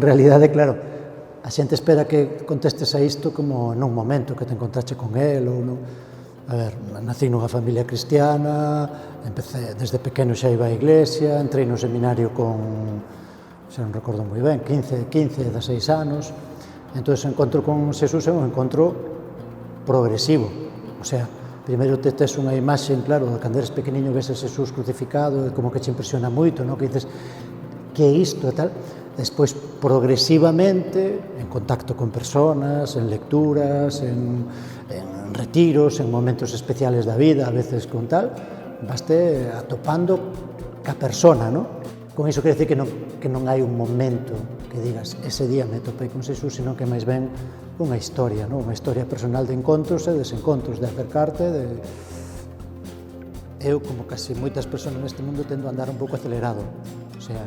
realidade, claro, a xente espera que contestes a isto como nun momento que te encontrache con él ou non. A ver, nací nunha familia cristiana, empecé desde pequeno xa iba á iglesia, entrei no seminario con, xa non recordo moi ben, 16 anos, entón o encontro con Xesús é un encontro progresivo, o sea, primeiro te tes unha imaxe, claro, cando eres pequeniño ves a Xesús crucificado e como que te impresiona moito, non? Que dices, que é isto e tal. Despois, progresivamente, en contacto con personas, en lecturas, en retiros, en momentos especiales da vida, a veces con tal, vaste atopando ca persona, non? Con iso quere dicir que non hai un momento que digas, ese día me topei con Xesús, sino que máis ben unha historia, non? Unha historia personal de encontros e desencontros, de acercarte, de... Eu, como casi moitas persoas neste mundo, tendo a andar un pouco acelerado, o sea,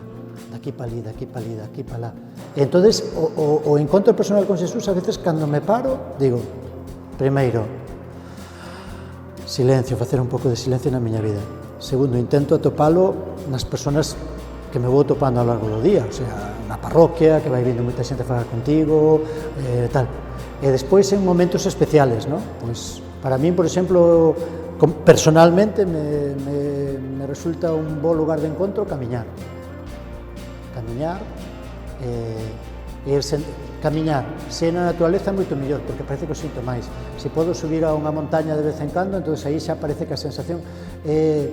daqui pa ali, daqui pa ali, daqui pa lá. E entonces, o encontro personal con Xesús, a veces, cando me paro, digo, primeiro, silencio, facer un pouco de silencio na miña vida. Segundo, intento atopalo nas persoas que me vou topando ao largo do día, o sea, na parroquia, que vai vindo moita xente a falar contigo, tal. E despois en momentos especiales, non? Pois, para min, por exemplo, personalmente, me resulta un bo lugar de encontro camiñar. Camiñar, camiñar, se na naturaleza é moito mellor, porque parece que o sinto máis. Se podo subir a unha montaña de vez en cando, entón aí xa parece que a sensación é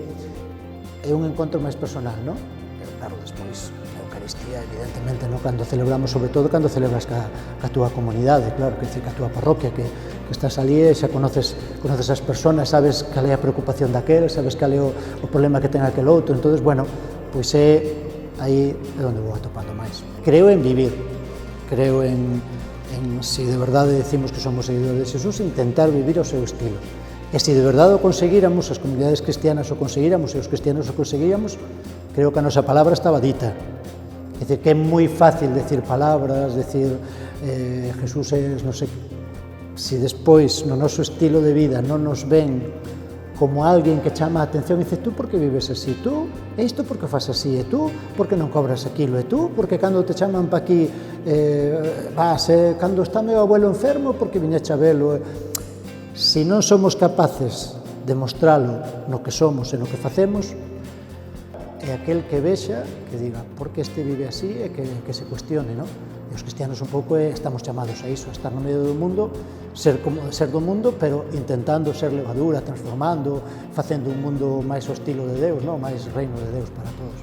un encontro máis personal, non? Pero claro, despois, a Eucaristía, evidentemente, non? Cando celebramos, sobre todo cando celebras ca túa comunidade, claro, que dice, ca túa parroquia, que estás ali e xa conoces as persoas, sabes cal é a preocupación daquel, sabes cal é o problema que ten aquel outro, entón, bueno, pois aí é onde vou atopando máis. Creo en vivir, creo en se de verdade decimos que somos seguidores de Xesús, intentar vivir o seu estilo. E se de verdade o conseguíramos, as comunidades cristianas o conseguíramos e os cristianos o conseguíamos, creo que a nosa palabra estaba dita. É dicir, que é moi fácil decir palabras, decir Jesús é, non sei, se despois no noso estilo de vida non nos ven como alguén que chama a atención e dice, tú por que vives así, tú, e isto por que faz así, e tú, por que non cobras aquilo, e tú, porque cando te chaman pa aquí, cando está meu abuelo enfermo, porque viñeche a velo. Se non somos capaces de mostralo no que somos e no que facemos, é aquel que vexa, que diga, por que este vive así, e que se cuestione, non? E os cristianos un pouco estamos chamados a iso, a estar no medio do mundo, ser do mundo, pero intentando ser levadura, transformando, facendo un mundo máis ao estilo de Deus, non? Máis reino de Deus para todos.